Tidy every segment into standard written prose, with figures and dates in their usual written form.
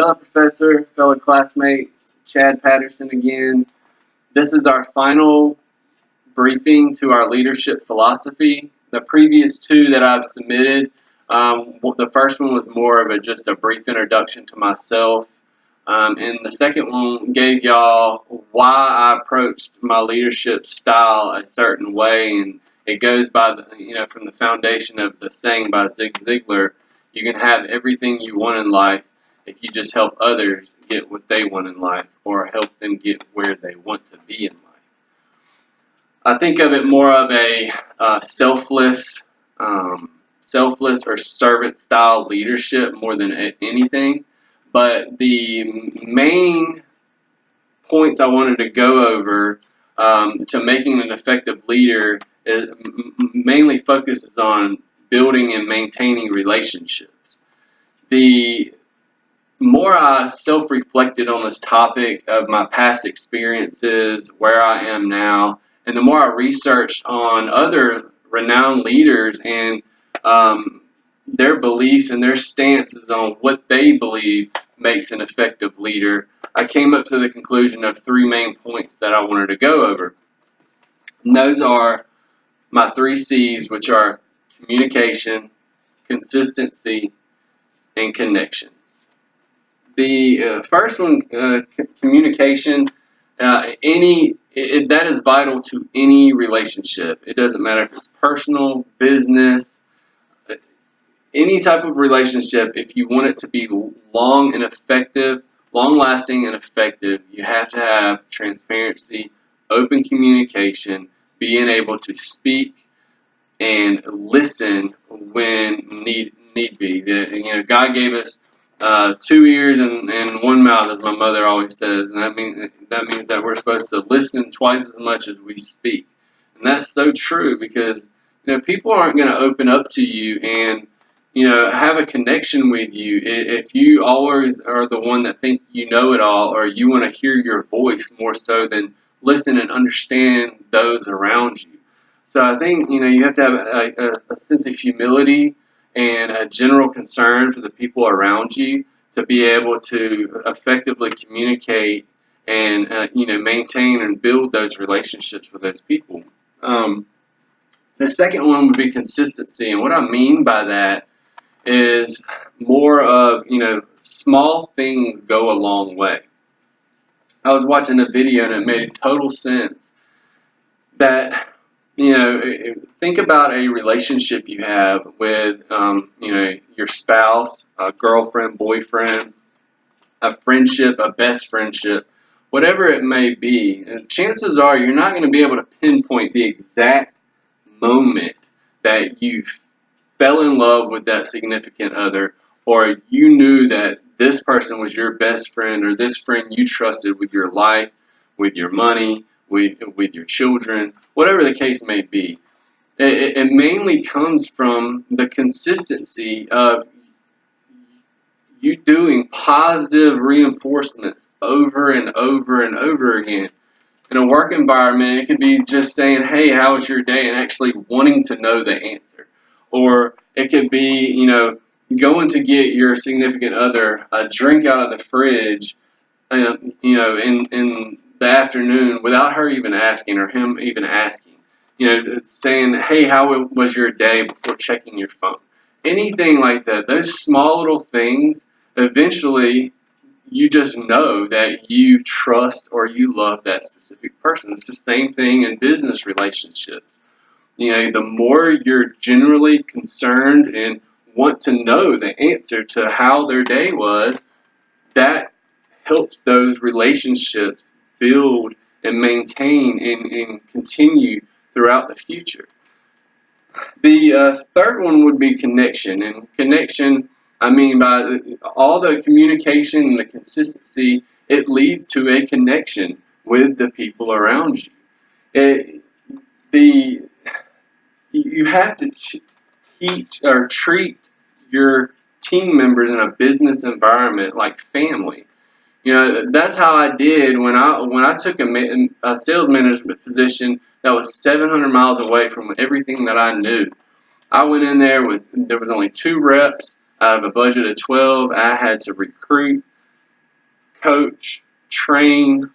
Hello, Professor, fellow classmates, Chad Patterson again. This is our final briefing to our leadership philosophy. The previous two that I've submitted, the first one was more of just a brief introduction to myself, and the second one gave y'all why I approached my leadership style a certain way, and it goes by from the foundation of the saying by Zig Ziglar, you can have everything you want in life if you just help others get what they want in life or help them get where they want to be in life. I think of it more of a selfless or servant style leadership more than anything. But the main points I wanted to go over to making an effective leader mainly focuses on building and maintaining relationships. The more I self-reflected on this topic of my past experiences, where I am now, and the more I researched on other renowned leaders and their beliefs and their stances on what they believe makes an effective leader, I came up to the conclusion of three main points that I wanted to go over. And those are my 3 C's, which are communication, consistency, and connection. The first one, communication, that is vital to any relationship. It doesn't matter if it's personal, business, any type of relationship. If you want it to be long lasting and effective, you have to have transparency, open communication, being able to speak and listen when need be. God gave us 2 ears and 1 mouth, as my mother always says, and that means that we're supposed to listen twice as much as we speak, and that's so true because people aren't going to open up to you and have a connection with you if you always are the one that think you know it all, or you want to hear your voice more so than listen and understand those around you. So I think you have to have a sense of humility and a general concern for the people around you to be able to effectively communicate and maintain and build those relationships with those people. The second one would be consistency, and what I mean by that is more of small things go a long way. I was watching a video and it made total sense that think about a relationship you have with your spouse, a girlfriend, boyfriend, a friendship, a best friendship, whatever it may be. And chances are you're not going to be able to pinpoint the exact moment that you fell in love with that significant other, or you knew that this person was your best friend, or this friend you trusted with your life, with your money, with your children, whatever the case may be. It mainly comes from the consistency of you doing positive reinforcements over and over and over again. In a work environment, it could be just saying, hey, how was your day, and actually wanting to know the answer. Or it could be, going to get your significant other a drink out of the fridge, in the afternoon without her even asking or him even asking. Saying, hey, how was your day before checking your phone. Anything like that. Those small little things, eventually you just know that you trust or you love that specific person. It's the same thing in business relationships. The more you're generally concerned and want to know the answer to how their day was, that helps those relationships build and maintain and continue throughout the future. The third one would be connection. And connection, I mean by all the communication and the consistency, it leads to a connection with the people around you. You have to teach or treat your team members in a business environment like family. That's how I did when I took a sales management position that was 700 miles away from everything that I knew. I went in there there was only 2 reps out of a budget of 12. I had to recruit coach, train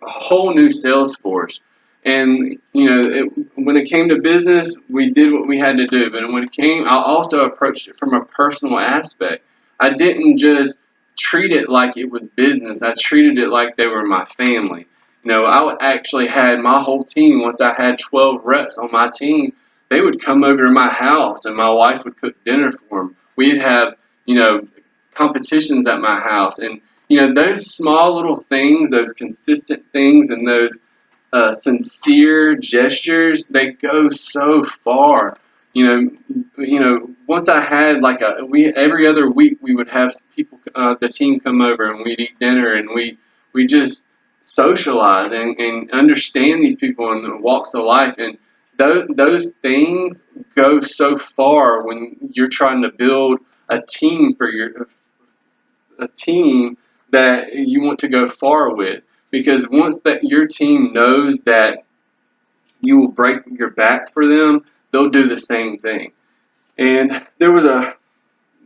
a whole new sales force. And when it came to business, we did what we had to do. But when it came, I also approached it from a personal aspect. I didn't just treat it like it was business. I treated it like they were my family. I actually had my whole team. Once I had 12 reps on my team, they would come over to my house, and my wife would cook dinner for them. We'd have, competitions at my house, and those small little things, those consistent things, and those sincere gestures, they go so far. Once I had every other week we would have people, the team come over, and we'd eat dinner, and we just socialize and understand these people in the walks of life, and those things go so far when you're trying to build a team a team that you want to go far with. Because once that your team knows that you will break your back for them, they'll do the same thing. And there was a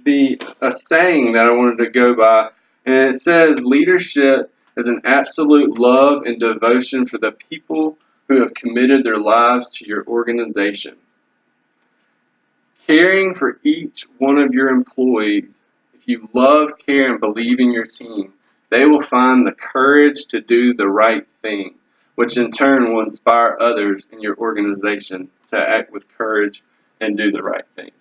saying that I wanted to go by, and it says, leadership is an absolute love and devotion for the people who have committed their lives to your organization. Caring for each one of your employees, if you love, care, and believe in your team, they will find the courage to do the right thing, which in turn will inspire others in your organization to act with courage and do the right thing.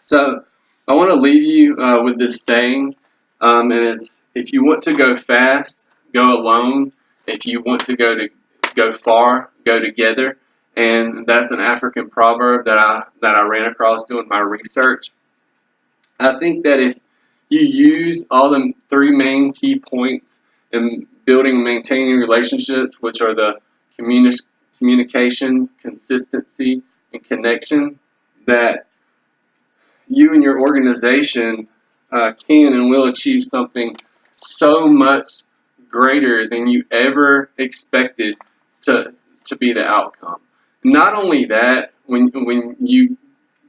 So I want to leave you with this saying, and it's, if you want to go fast, go alone. If you want to go far, go together. And that's an African proverb that I ran across doing my research. I think that if you use all the three main key points in building and maintaining relationships, which are the communication, consistency, and connection, that you and your organization can and will achieve something so much greater than you ever expected to be the outcome. Not only that, when you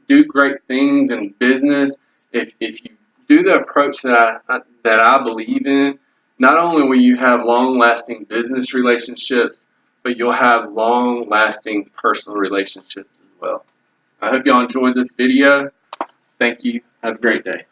do great things in business, if you do the approach that I believe in, not only will you have long-lasting business relationships, but you'll have long-lasting personal relationships as well. I hope y'all enjoyed this video. Thank you. Have a great day.